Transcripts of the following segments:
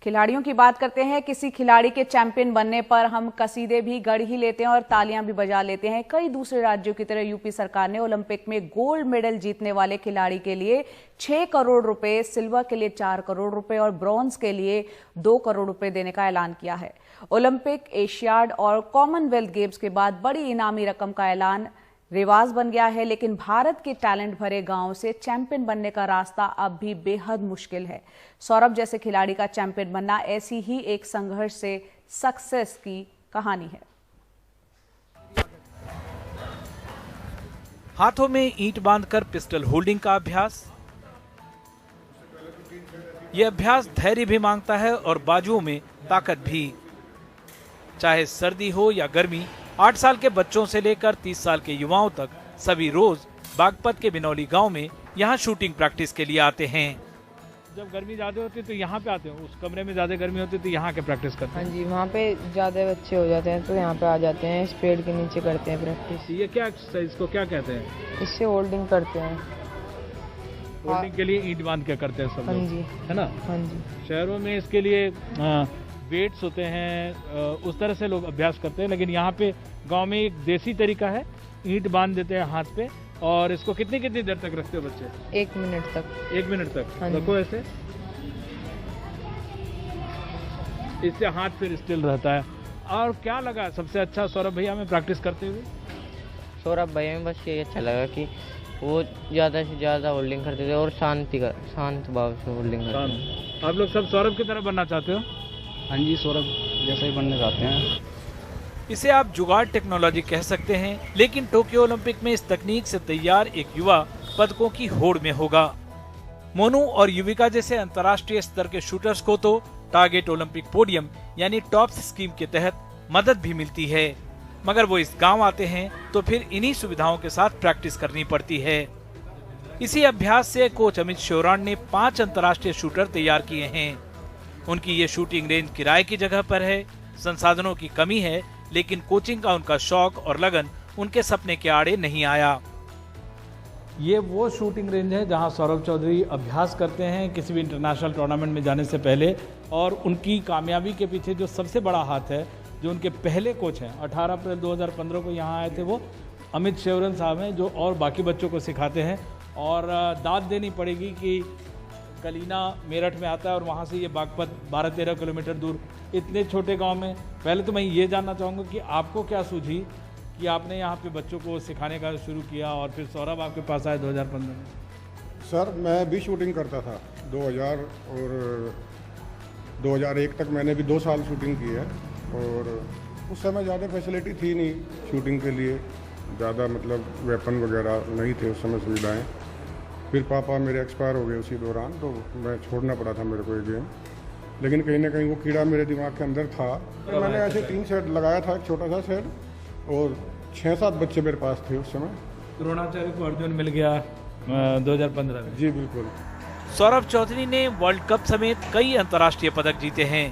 खिलाड़ियों की बात करते हैं। किसी खिलाड़ी के चैंपियन बनने पर हम कसीदे भी गढ़ ही लेते हैं और तालियां भी बजा लेते हैं। कई दूसरे राज्यों की तरह यूपी सरकार ने ओलंपिक में गोल्ड मेडल जीतने वाले खिलाड़ी के लिए 6 करोड़ रुपए, सिल्वर के लिए 4 करोड़ रुपए और ब्रॉन्ज के लिए 2 करोड़ रुपए देने का ऐलान किया है। ओलंपिक, एशियाड और कॉमनवेल्थ गेम्स के बाद बड़ी इनामी रकम का ऐलान रिवाज बन गया है, लेकिन भारत के टैलेंट भरे गांव से चैंपियन बनने का रास्ता अब भी बेहद मुश्किल है। सौरभ जैसे खिलाड़ी का चैंपियन बनना ऐसी ही एक संघर्ष से सक्सेस की कहानी है। हाथों में ईंट बांधकर पिस्टल होल्डिंग का अभ्यास। यह अभ्यास धैर्य भी मांगता है और बाजुओं में ताकत भी। चाहे सर्दी हो या गर्मी, 8 साल के बच्चों से लेकर 30 साल के युवाओं तक सभी रोज बागपत के बिनौली गांव में यहां शूटिंग प्रैक्टिस के लिए आते हैं। जब गर्मी ज्यादा होती है तो यहाँ पे आते हैं, उस कमरे में ज्यादा गर्मी होती है तो यहाँ के प्रैक्टिस करते हैं। हाँ जी, वहाँ पे ज्यादा बच्चे हो जाते हैं तो यहाँ पे आ जाते हैं, इस पेड़ के नीचे करते हैं प्रैक्टिस। ये क्या एक्सरसाइज को क्या कहते हैं? इससे होल्डिंग करते हैं। होल्डिंग के लिए ईंट बांध के करते हैं सब हाँ लोग, जी, है ना? हाँ जी। शहरों में इसके लिए वेट्स होते हैं, उस तरह से लोग अभ्यास करते हैं, लेकिन यहाँ पे गांव में एक देसी तरीका है, ईंट बांध देते हैं हाथ पे और इसको कितनी देर तक रखते हो बच्चे? 1 मिनट तक। 1 मिनट तक हाँ रखो ऐसे, इससे हाथ फिर स्टिल रहता है। और क्या लगा सबसे अच्छा सौरभ भैया में प्रैक्टिस करते हुए? सौरभ भैया में बस ये अच्छा लगा कि वो ज्यादा से ज्यादा होल्डिंग करते थे और शांत भाव से होल्डिंग करते थे। आप लोग सब सौरभ की तरह बनना चाहते हो? हाँ जी, सौरभ जैसा ही बनना चाहते हैं। इसे आप जुगाड़ टेक्नोलॉजी कह सकते हैं, लेकिन टोक्यो ओलंपिक में इस तकनीक से तैयार एक युवा पदकों की होड़ में होगा। मोनू और युविका जैसे अंतर्राष्ट्रीय स्तर के शूटर्स को तो टारगेट ओलंपिक पोडियम यानी टॉप्स स्कीम के तहत मदद भी मिलती है, मगर वो इस गांव आते हैं तो फिर इन्हीं सुविधाओं के साथ प्रैक्टिस करनी पड़ती है। इसी अभ्यास से कोच अमित श्योराण ने 5 अंतर्राष्ट्रीय शूटर तैयार किए हैं। उनकी ये शूटिंग रेंज किराए की जगह पर है, संसाधनों की कमी है, लेकिन कोचिंग का उनका शौक और लगन उनके सपने के आड़े नहीं आया। ये वो शूटिंग रेंज है जहां सौरभ चौधरी अभ्यास करते हैं किसी भी इंटरनेशनल टूर्नामेंट में जाने से पहले, और उनकी कामयाबी के पीछे जो सबसे बड़ा हाथ है, जो उनके पहले कोच हैं, 18 अप्रैल 2015 को यहाँ आए थे, वो अमित श्योराण साहब हैं, जो और बाकी बच्चों को सिखाते हैं। और दाद देनी पड़ेगी कि कलीना मेरठ में आता है और वहाँ से ये बागपत 12-13 किलोमीटर दूर, इतने छोटे गांव में। पहले तो मैं ये जानना चाहूँगा कि आपको क्या सूझी कि आपने यहाँ पे बच्चों को सिखाने का शुरू किया और फिर सौरभ आपके पास आए 2015 में? सर, मैं भी शूटिंग करता था 2000 और 2001 तक मैंने भी 2 साल शूटिंग की है, और उस समय ज़्यादा फैसिलिटी थी नहीं शूटिंग के लिए, ज़्यादा मतलब वेपन वगैरह नहीं थे उस समय सुविधाएँ। फिर पापा मेरे एक्सपायर हो गए उसी दौरान, तो मैं छोड़ना पड़ा था मेरे को ये गेम, लेकिन कहीं ना कहीं वो कीड़ा मेरे दिमाग के अंदर था। तो मैंने ऐसे 3 सेट लगाया था, एक छोटा सा सेट, और 6-7 बच्चे मेरे पास थे उस समय। द्रोणाचार्य को अर्जुन मिल गया 2015 में। जी बिल्कुल। सौरभ चौधरी ने वर्ल्ड कप समेत कई अंतर्राष्ट्रीय पदक जीते हैं।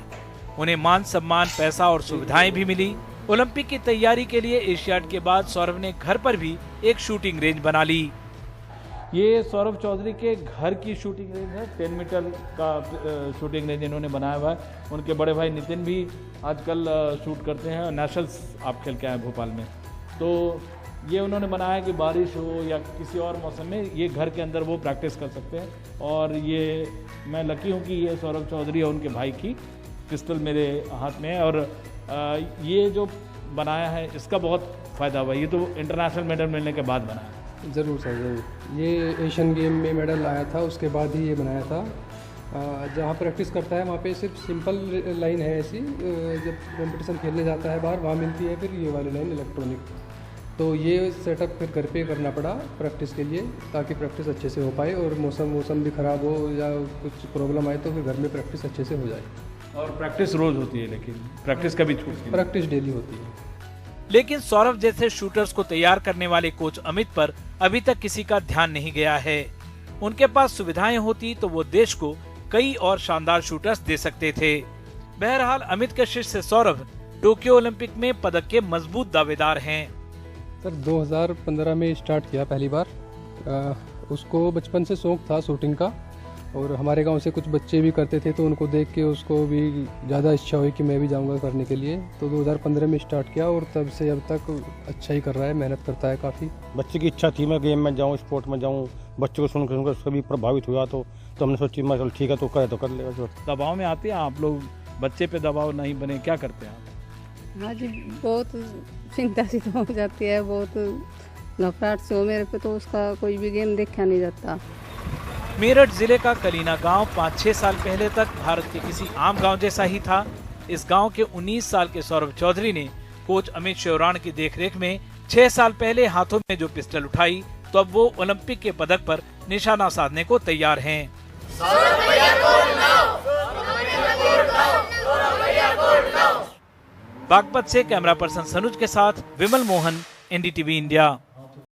उन्हें मान सम्मान, पैसा और सुविधाएं भी मिली। ओलंपिक की तैयारी के लिए एशियाड के बाद सौरभ ने घर पर भी एक शूटिंग रेंज बना ली। ये सौरभ चौधरी के घर की शूटिंग रेंज है, 10 मीटर का शूटिंग रेंज इन्होंने बनाया हुआ है। उनके बड़े भाई नितिन भी आजकल शूट करते हैं, नेशनल्स आप खेल के आए भोपाल में। तो ये उन्होंने बनाया कि बारिश हो या किसी और मौसम में ये घर के अंदर वो प्रैक्टिस कर सकते हैं। और ये मैं लकी हूँ कि ये सौरभ चौधरी और उनके भाई की पिस्टल मेरे हाथ में है, और ये जो बनाया है इसका बहुत फ़ायदा हुआ। ये तो इंटरनेशनल मेडल मिलने के बाद बनाया। ज़रूर सर, ज़रूर। ये एशियन गेम में मेडल आया था, उसके बाद ही ये बनाया था। जहाँ प्रैक्टिस करता है वहाँ पे सिर्फ सिंपल लाइन है ऐसी, जब कंपटीशन खेलने जाता है बाहर वहाँ मिलती है फिर ये वाली लाइन इलेक्ट्रॉनिक। तो ये सेटअप फिर घर पे करना पड़ा प्रैक्टिस के लिए, ताकि प्रैक्टिस अच्छे से हो पाए, और मौसम भी ख़राब हो या कुछ प्रॉब्लम आए तो फिर घर में प्रैक्टिस अच्छे से हो जाए। और प्रैक्टिस रोज़ होती है, लेकिन प्रैक्टिस कभी छूटती नहीं? प्रैक्टिस डेली होती है। लेकिन सौरभ जैसे शूटर्स को तैयार करने वाले कोच अमित पर अभी तक किसी का ध्यान नहीं गया है। उनके पास सुविधाएं होती तो वो देश को कई और शानदार शूटर्स दे सकते थे। बहरहाल अमित के शिष्य सौरभ टोक्यो ओलंपिक में पदक के मजबूत दावेदार हैं। सर 2015 में स्टार्ट किया पहली बार। उसको बचपन से शौक था शूटिंग का, और हमारे गांव से कुछ बच्चे भी करते थे, तो उनको देख के उसको भी ज़्यादा इच्छा हुई कि मैं भी जाऊंगा करने के लिए। तो 2015 में स्टार्ट किया और तब से अब तक अच्छा ही कर रहा है, मेहनत करता है काफ़ी। बच्चे की इच्छा थी मैं गेम में जाऊँ, स्पोर्ट में जाऊँ, बच्चों को सुनकर सभी प्रभावित हुआ, तो हमने सोची मैं चल ठीक है तो करे तो कर लेगा। जो दबाव में आते हैं आप लोग, बच्चे पे दबाव नहीं बने, क्या करते हैं आप? हाँ जी, बहुत चिंता सी तो हो जाती है, बहुत घबराहट से हो मेरे पे, तो उसका कोई भी गेम देखा नहीं जाता। मेरठ जिले का कलीना गांव 5-6 साल पहले तक भारत के किसी आम गांव जैसा ही था। इस गांव के 19 साल के सौरभ चौधरी ने कोच अमित शेवराण की देखरेख में 6 साल पहले हाथों में जो पिस्टल उठाई, तो अब वो ओलंपिक के पदक पर निशाना साधने को तैयार हैं। बागपत से कैमरा पर्सन सनुज के साथ विमल मोहन, NDTV इंडिया।